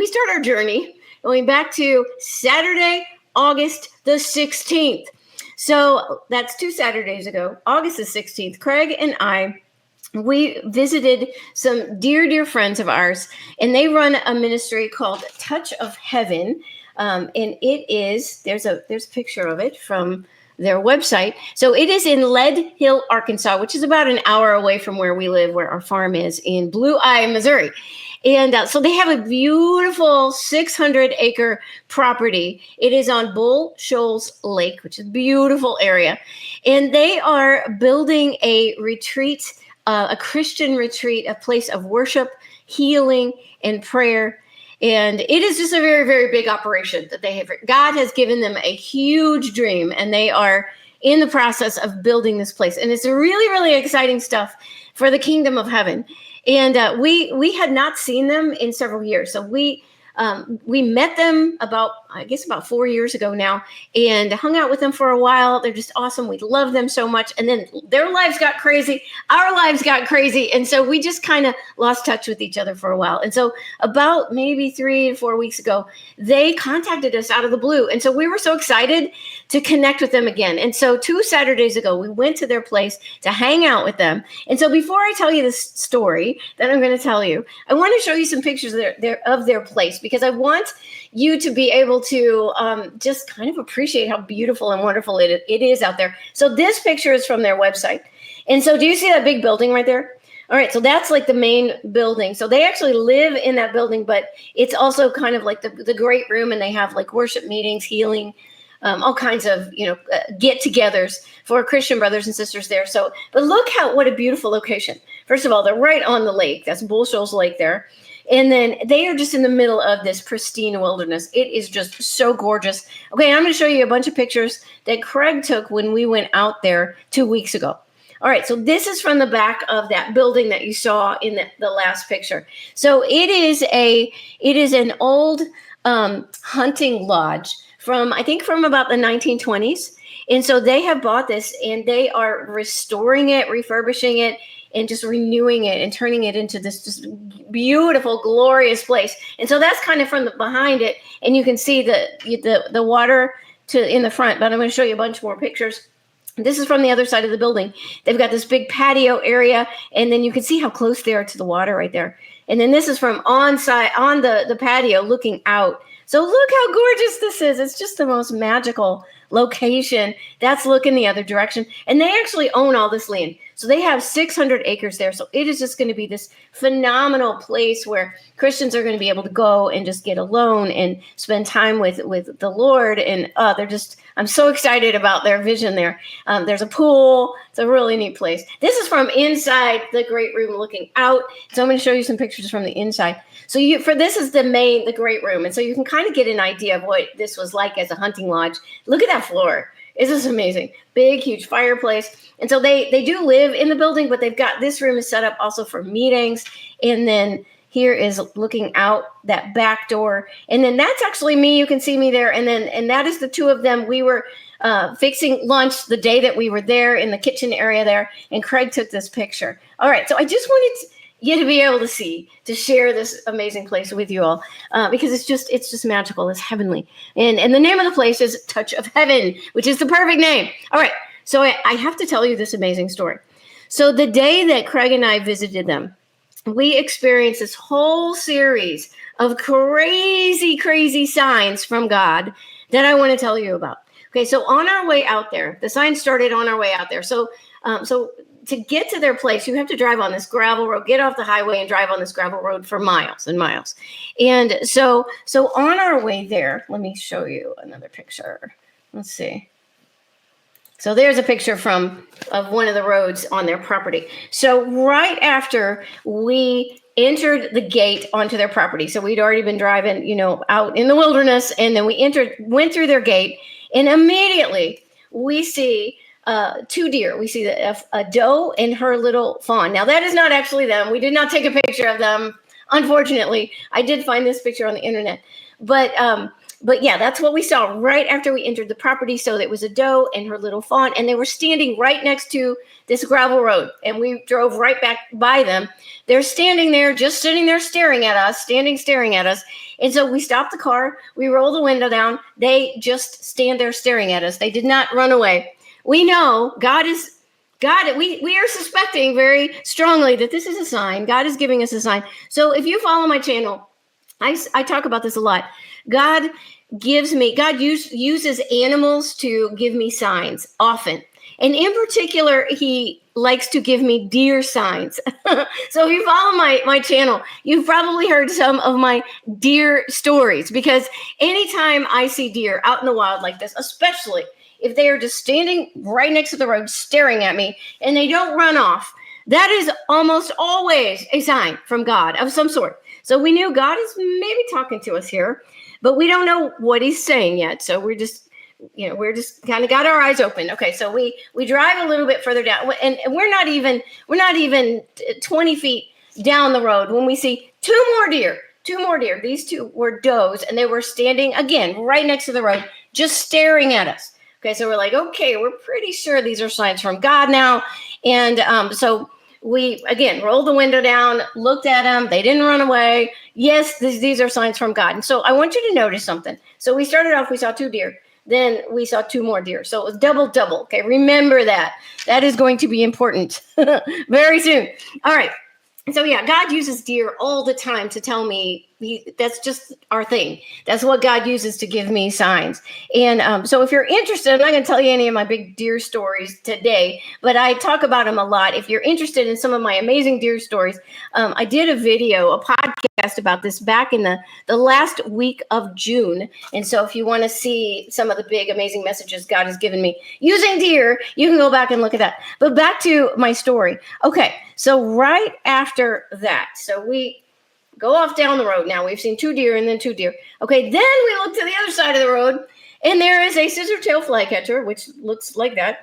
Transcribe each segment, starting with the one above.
we start our journey going back to Saturday, August the 16th. So that's 2 Saturdays ago, August the 16th. Craig and we visited some dear friends of ours, and they run a ministry called Touch of Heaven. And it is, there's a picture of it from their website. So it is in Lead Hill, Arkansas, which is about an hour away from where we live, where our farm is in Blue Eye, Missouri. And so they have a beautiful 600-acre property. It is on Bull Shoals Lake, which is a beautiful area. And they are building a retreat, a Christian retreat, a place of worship, healing, and prayer. And it is just a very, very big operation that they have. God has given them a huge dream, and they are in the process of building this place. And it's really, really exciting stuff for the kingdom of heaven. And we had not seen them in several years. So we met them about 4 years ago now, and hung out with them for a while. They're just awesome. We love them so much. And then their lives got crazy. Our lives got crazy. And so we just kind of lost touch with each other for a while. And so about maybe 3 to 4 weeks ago, they contacted us out of the blue. And so we were so excited to connect with them again. And so 2 Saturdays ago, we went to their place to hang out with them. And so before I tell you this story that I'm going to tell you, I want to show you some pictures of their place, because I want you to be able to just kind of appreciate how beautiful and wonderful it is out there. So this picture is from their website. And so do you see that big building right there? All right, so that's like the main building. So they actually live in that building, but it's also kind of like the great room, and they have like worship meetings, healing, all kinds of, get-togethers for Christian brothers and sisters there. So, but look what a beautiful location. First of all, they're right on the lake. That's Bull Shoals Lake there. And then they are just in the middle of this pristine wilderness. It is just so gorgeous. Okay, I'm going to show you a bunch of pictures that Craig took when we went out there 2 weeks ago. All right, so this is from the back of that building that you saw in the last picture. So it is an old hunting lodge from about the 1920s. And so they have bought this, and they are restoring it, refurbishing it, and just renewing it and turning it into this just beautiful, glorious place. And so that's kind of from behind it. And you can see the water in the front, but I'm going to show you a bunch more pictures. This is from the other side of the building. They've got this big patio area, and then you can see how close they are to the water right there. And then this is from on the patio looking out. So look how gorgeous this is. It's just the most magical location. That's looking the other direction. And they actually own all this land. So they have 600 acres there. So it is just going to be this phenomenal place where Christians are going to be able to go and just get alone and spend time with the Lord. And I'm so excited about their vision there. There's a pool. It's a really neat place. This is from inside the great room looking out. So I'm going to show you some pictures from the inside. So this is the great room. And so you can kind of get an idea of what this was like as a hunting lodge. Look at that floor. It's just amazing. Big, huge fireplace. And so they do live in the building, but they've got this room is set up also for meetings. And then here is looking out that back door. And then that's actually me. You can see me there. And that is the two of them. We were fixing lunch the day that we were there in the kitchen area there. And Craig took this picture. All right. So I just wanted you to be able to share this amazing place with you all, because it's just magical. It's heavenly. And the name of the place is Touch of Heaven, which is the perfect name. All right. So I have to tell you this amazing story. So the day that Craig and I visited them, we experienced this whole series of crazy, crazy signs from God that I want to tell you about. Okay. So on our way out there, the signs started on our way out there. So to get to their place, you have to drive on this gravel road, get off the highway and drive on this gravel road for miles and miles. And so on our way there, let me show you another picture. Let's see. So there's a picture of one of the roads on their property. So right after we entered the gate onto their property, so we'd already been driving, out in the wilderness, and then went through their gate, and immediately we see 2 deer. We see a doe and her little fawn. Now that is not actually them. We did not take a picture of them. Unfortunately, I did find this picture on the internet, but But yeah, that's what we saw right after we entered the property. So it was a doe and her little fawn, and they were standing right next to this gravel road. And we drove right back by them. They're standing there, just sitting there staring at us. And so we stopped the car. We rolled the window down. They just stand there staring at us. They did not run away. We know God. We are suspecting very strongly that this is a sign. God is giving us a sign. So if you follow my channel, I talk about this a lot. God uses animals to give me signs often. And in particular, he likes to give me deer signs. So if you follow my channel, you've probably heard some of my deer stories, because anytime I see deer out in the wild like this, especially if they are just standing right next to the road staring at me and they don't run off, that is almost always a sign from God of some sort. So we knew God is maybe talking to us here, but we don't know what he's saying yet. So we're just kind of got our eyes open. Okay, so we drive a little bit further down, and we're not even 20 feet down the road when we see two more deer. These two were does, and they were standing again right next to the road, just staring at us. Okay, so we're like, okay, we're pretty sure these are signs from God now. And so we, again, rolled the window down, looked at them. They didn't run away. Yes, these are signs from God. And so I want you to notice something. So we started off, we saw 2 deer. Then we saw 2 more deer. So it was double. Okay, remember that. That is going to be important very soon. All right. So yeah, God uses deer all the time to tell me that's just our thing. That's what God uses to give me signs. And so if you're interested, I'm not going to tell you any of my big deer stories today, but I talk about them a lot. If you're interested in some of my amazing deer stories, I did a podcast about this back in the last week of June. And so if you want to see some of the big, amazing messages God has given me using deer, you can go back and look at that. But back to my story. Okay, so right after that, so we go off down the road. Now we've seen 2 deer and then 2 deer. Okay, then we look to the other side of the road, and there is a scissor-tail flycatcher, which looks like that,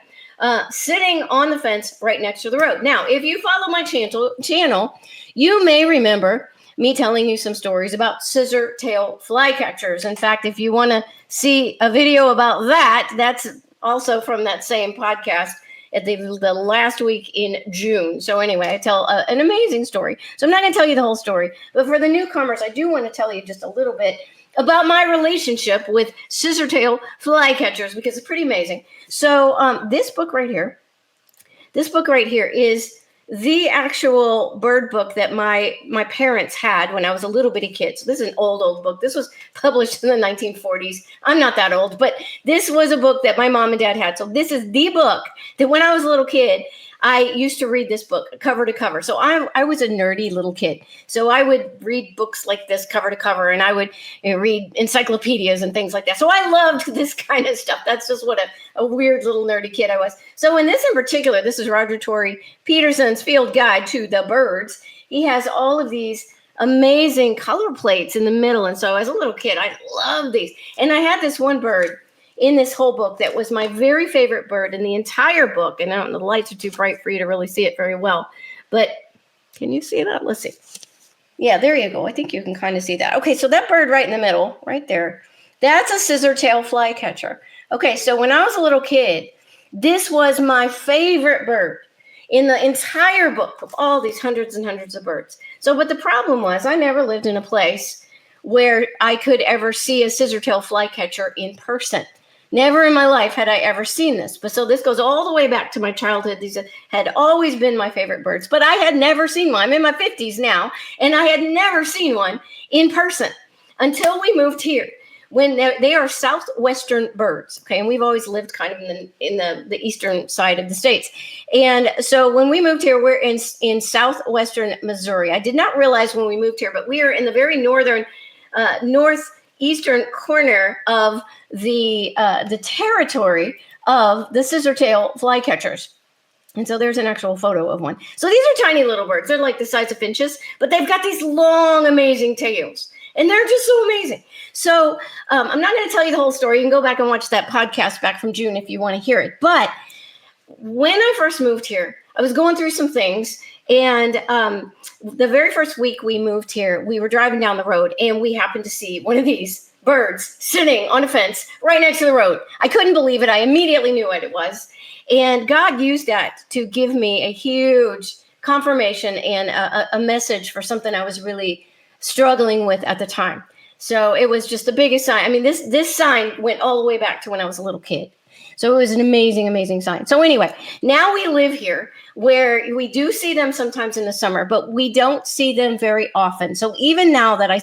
sitting on the fence right next to the road. Now, if you follow my channel, you may remember me telling you some stories about scissor-tail flycatchers. In fact, if you want to see a video about that, that's also from that same podcast at the last week in June. So anyway, I tell an amazing story. So I'm not going to tell you the whole story, but for the newcomers, I do want to tell you just a little bit about my relationship with scissor-tail flycatchers, because it's pretty amazing. So this book right here is the actual bird book that my parents had when I was a little bitty kid. So this is an old book. This was published in the 1940s. I'm not that old, but this was a book that my mom and dad had. So this is the book that when I was a little kid, I used to read this book cover to cover. So I was a nerdy little kid. So I would read books like this cover to cover, and I would read encyclopedias and things like that. So I loved this kind of stuff. That's just what a weird little nerdy kid I was. So in this in particular, this is Roger Tory Peterson's Field Guide to the Birds. He has all of these amazing color plates in the middle. And so as a little kid, I loved these. And I had this one bird in this whole book that was my very favorite bird in the entire book. And I don't know, the lights are too bright for you to really see it very well. But can you see that? Let's see. Yeah, there you go. I think you can kind of see that. Okay, so that bird right in the middle, right there, that's a scissor-tail flycatcher. Okay, so when I was a little kid, this was my favorite bird in the entire book of all these hundreds and hundreds of birds. So, but the problem was I never lived in a place where I could ever see a scissor-tail flycatcher in person. Never in my life had I ever seen this. But so this goes all the way back to my childhood. These had always been my favorite birds, but I had never seen one. I'm in my 50s now, and I had never seen one in person until we moved here. When they are southwestern birds, okay, and we've always lived kind of in the eastern side of the states. And so when we moved here, we're in southwestern Missouri. I did not realize when we moved here, but we are in the very northern northeastern corner of the territory of the scissor-tail flycatchers. And so there's an actual photo of one. So these are tiny little birds. They're like the size of finches, but they've got these long, amazing tails. And they're just so amazing. So I'm not going to tell you the whole story. You can go back and watch that podcast back from June if you want to hear it. But when I first moved here, I was going through some things, And the very first week we moved here, we were driving down the road and we happened to see one of these birds sitting on a fence right next to the road. I couldn't believe it. I immediately knew what it was. And God used that to give me a huge confirmation and a message for something I was really struggling with at the time. So it was just the biggest sign. I mean, this sign went all the way back to when I was a little kid. So it was an amazing, amazing sign. So anyway, now we live here where we do see them sometimes in the summer, but we don't see them very often. So even now that I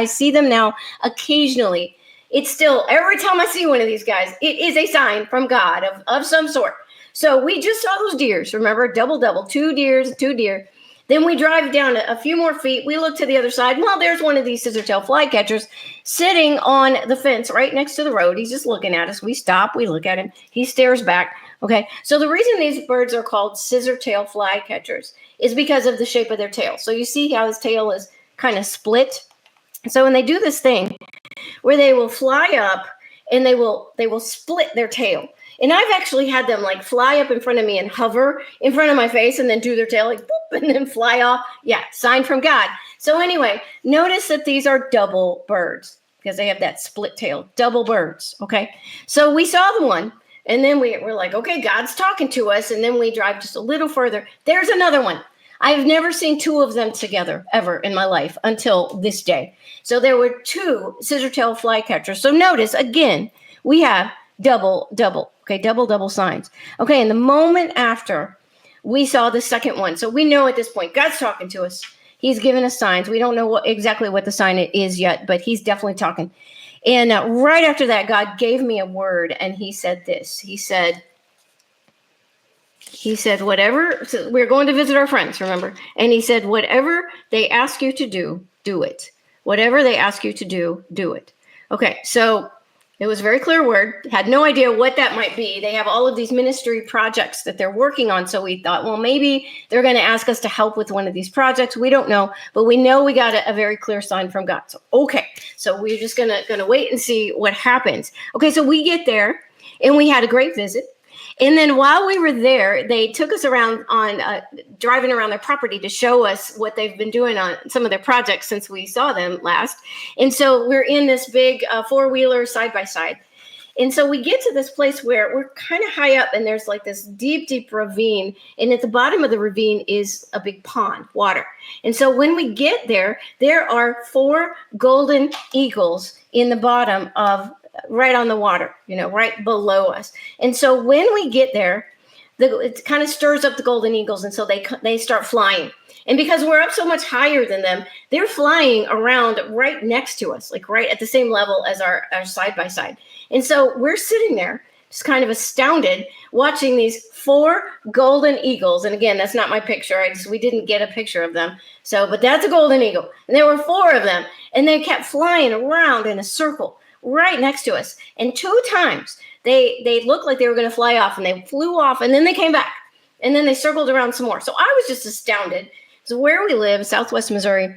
see them now occasionally, it's still, every time I see one of these guys, it is a sign from God of some sort. So we just saw those deers, remember, double, 2 deer. Then we drive down a few more feet. We look to the other side. Well, there's one of these scissor-tail flycatchers sitting on the fence right next to the road. He's just looking at us. We stop. We look at him. He stares back. Okay. So the reason these birds are called scissor-tail flycatchers is because of the shape of their tail. So you see how his tail is kind of split. So when they do this thing where they will fly up and they will split their tail. And I've actually had them like fly up in front of me and hover in front of my face and then do their tail like boop and then fly off. Yeah, sign from God. So anyway, notice that these are double birds because they have that split tail, double birds. Okay. So we saw the one and then we're like, okay, God's talking to us. And then we drive just a little further. There's another one. I've never seen 2 of them together ever in my life until this day. So there were 2 scissor-tail flycatchers. So notice again, we have double. Okay, double signs. Okay, and the moment after we saw the second one, so we know at this point, God's talking to us. He's given us signs. We don't know exactly what the sign is yet, but he's definitely talking. And right after that, God gave me a word, and he said this. He said, whatever, so we're going to visit our friends, remember? And he said, whatever they ask you to do, do it. Whatever they ask you to do it. Okay, so it was a very clear word. Had no idea what that might be. They have all of these ministry projects that they're working on. So we thought, well, maybe they're going to ask us to help with one of these projects. We don't know, but we know we got a very clear sign from God. So, okay. So we're just going to wait and see what happens. Okay. So we get there and we had a great visit. And then while we were there, they took us around on driving around their property to show us what they've been doing on some of their projects since we saw them last. And so we're in this big 4-wheeler side by side. And so we get to this place where we're kind of high up and there's like this deep ravine. And at the bottom of the ravine is a big pond, water. And so when we get there, there are 4 golden eagles in the bottom of right on the water, right below us. And so when we get there, it kind of stirs up the golden eagles. And so they start flying. And because we're up so much higher than them, they're flying around right next to us, like right at the same level as our side by side. And so we're sitting there just kind of astounded watching these 4 golden eagles. And again, that's not my picture. We didn't get a picture of them. So, but that's a golden eagle. And there were 4 of them. And they kept flying around in a circle right next to us. And 2 times they looked like they were going to fly off and they flew off and then they came back and then they circled around some more. So I was just astounded. So where we live, Southwest Missouri,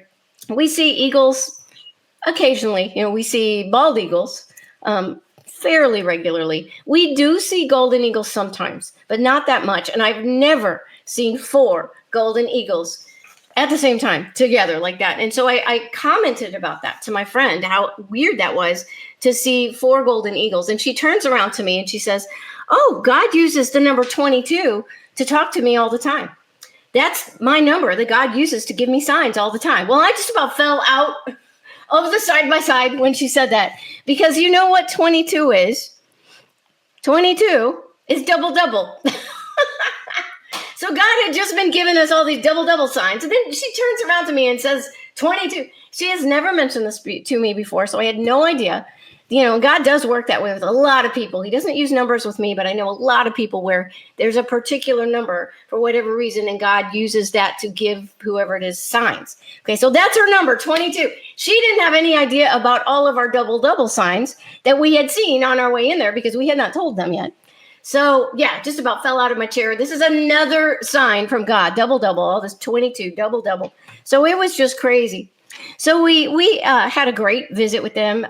we see eagles occasionally. We see bald eagles fairly regularly. We do see golden eagles sometimes, but not that much. And I've never seen 4 golden eagles at the same time together like that. And so I commented about that to my friend, how weird that was to see 4 golden eagles. And she turns around to me and she says, oh, God uses the number 22 to talk to me all the time. That's my number that God uses to give me signs all the time. Well, I just about fell out of the side by side when she said that, because you know what 22 is? 22 is double. So God had just been giving us all these double signs. And then she turns around to me and says 22. She has never mentioned this to me before, so I had no idea. God does work that way with a lot of people. He doesn't use numbers with me, but I know a lot of people where there's a particular number for whatever reason, and God uses that to give whoever it is signs. Okay, so that's her number, 22. She didn't have any idea about all of our double signs that we had seen on our way in there because we had not told them yet. So yeah, just about fell out of my chair. This is another sign from God, double, all this 22, double. So it was just crazy. So we had a great visit with them.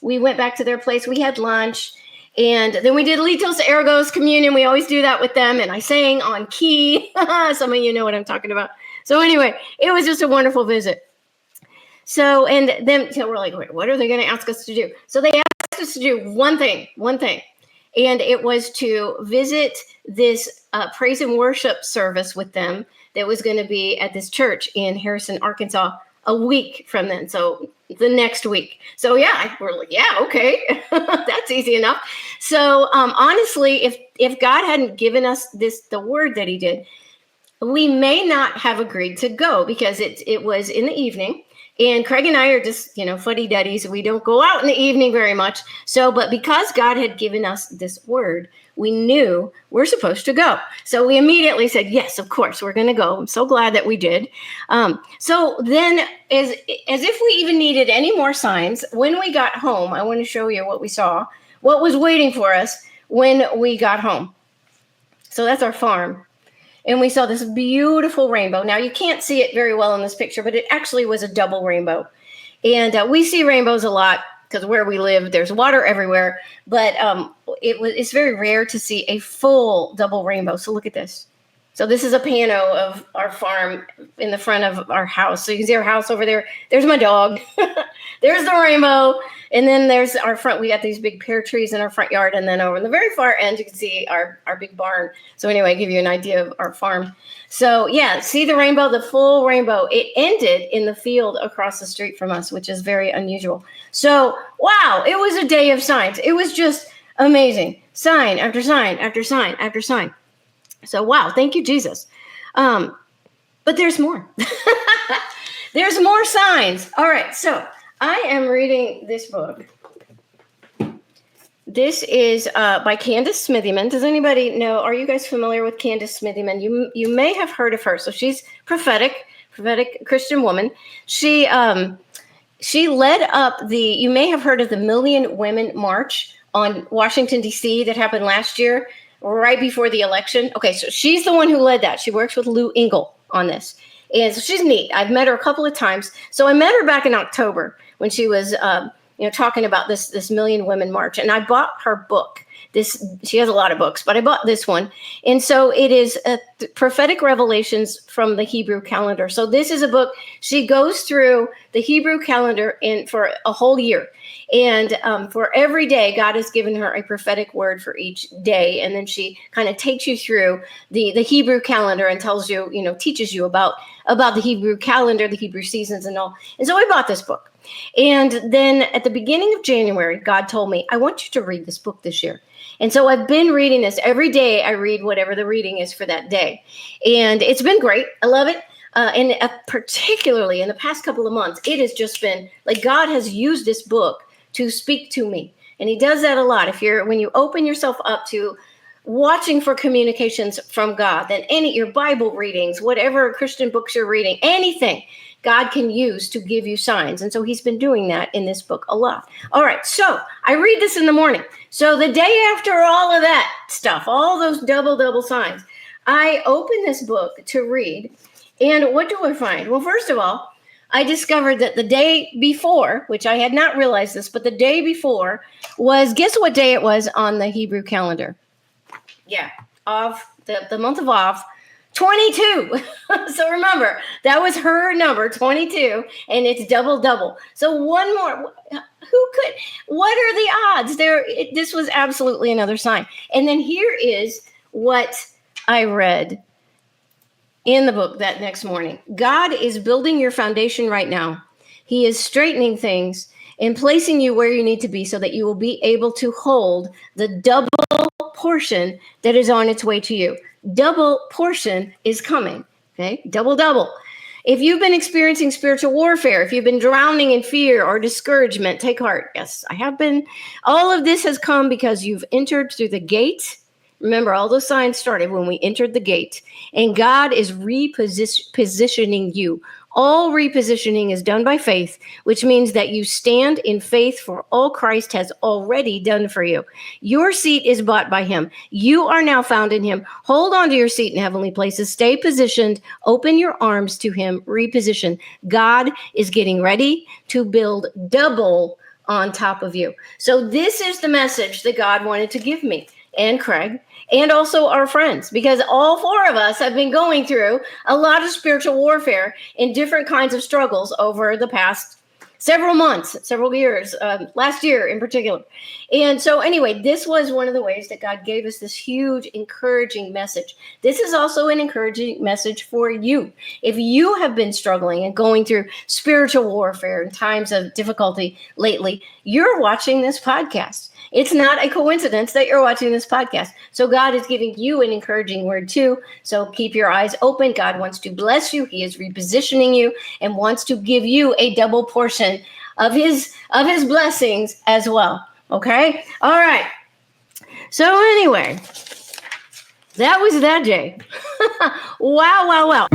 We went back to their place. We had lunch. And then we did Litos Ergos communion. We always do that with them. And I sang on key. Some of you know what I'm talking about. So anyway, it was just a wonderful visit. So, and then we're like, wait, what are they going to ask us to do? So they asked us to do one thing. And it was to visit this praise and worship service with them that was going to be at this church in Harrison, Arkansas, a week from then. So the next week. So yeah, we're like, yeah, okay. That's easy enough. So honestly, if God hadn't given us the word that he did, we may not have agreed to go because it was in the evening. And Craig and I are just, fuddy-duddies. We don't go out in the evening very much. So, but because God had given us this word, we knew we're supposed to go. So we immediately said, yes, of course, we're going to go. I'm so glad that we did. So then as if we even needed any more signs, when we got home, I want to show you what we saw, what was waiting for us when we got home. So that's our farm. And we saw this beautiful rainbow. Now, you can't see it very well in this picture, but it actually was a double rainbow. And we see rainbows a lot because where we live, there's water everywhere. But it's very rare to see a full double rainbow. So look at this. So this is a pano of our farm in the front of our house. So you can see our house over there. There's my dog. There's the rainbow. And then there's our front. We got these big pear trees in our front yard. And then over in the very far end, you can see our big barn. So anyway, I give you an idea of our farm. So yeah, see the rainbow, the full rainbow. It ended in the field across the street from us, which is very unusual. So wow, it was a day of signs. It was just amazing. Sign after sign after sign after sign. So, wow, thank you, Jesus. But there's more. There's more signs. All right, so I am reading this book. This is by Candace Smithyman. Does anybody know? Are you guys familiar with Candace Smithyman? You may have heard of her. So she's prophetic Christian woman. She led up you may have heard of the Million Women March on Washington, D.C. that happened last year, right before the election. Okay, so she's the one who led that. She works with Lou Engle on this. And so she's neat. I've met her a couple of times. So I met her back in October when she was talking about this Million Women March. And I bought her book. She has a lot of books, but I bought this one. And so it is prophetic revelations from the Hebrew calendar. So this is a book. She goes through the Hebrew calendar for a whole year. And for every day, God has given her a prophetic word for each day. And then she kind of takes you through the Hebrew calendar and tells you, teaches you about the Hebrew calendar, the Hebrew seasons and all. And so I bought this book. And then at the beginning of January, God told me, I want you to read this book this year. And so I've been reading this every day. I read whatever the reading is for that day. And it's been great. I love it. And particularly in the past couple of months, it has just been like God has used this book to speak to me. And he does that a lot. When you open yourself up to watching for communications from God, then your Bible readings, whatever Christian books you're reading, anything God can use to give you signs. And so he's been doing that in this book a lot. All right, so I read this in the morning. So the day after all of that stuff, all those double signs, I open this book to read. And what do I find? Well, first of all, I discovered that the day before, which I had not realized this, but the day before was, guess what day it was on the Hebrew calendar? Yeah, Av, the month of Av, 22. So remember, that was her number, 22, and it's double. So one more. What are the odds? This was absolutely another sign. And then here is what I read in the book that next morning. God is building your foundation right now. He is straightening things and placing you where you need to be so that you will be able to hold the double portion that is on its way to you. Double portion is coming. Okay. Double. If you've been experiencing spiritual warfare, if you've been drowning in fear or discouragement, take heart. Yes, I have been. All of this has come because you've entered through the gate. Remember, all those signs started when we entered the gate, and God is repositioning you. All repositioning is done by faith, which means that you stand in faith for all Christ has already done for you. Your seat is bought by him. You are now found in him. Hold on to your seat in heavenly places. Stay positioned. Open your arms to him. Reposition. God is getting ready to build double on top of you. So this is the message that God wanted to give me and Craig and also our friends, because all four of us have been going through a lot of spiritual warfare in different kinds of struggles over the past several months, several years, last year in particular. And so anyway, this was one of the ways that God gave us this huge encouraging message. This is also an encouraging message for you. If you have been struggling and going through spiritual warfare in times of difficulty lately, you're watching this podcast. It's not a coincidence that you're watching this podcast. So God is giving you an encouraging word too. So keep your eyes open. God wants to bless you. He is repositioning you and wants to give you a double portion of his blessings as well. Okay? All right. So anyway, that was that day. Wow.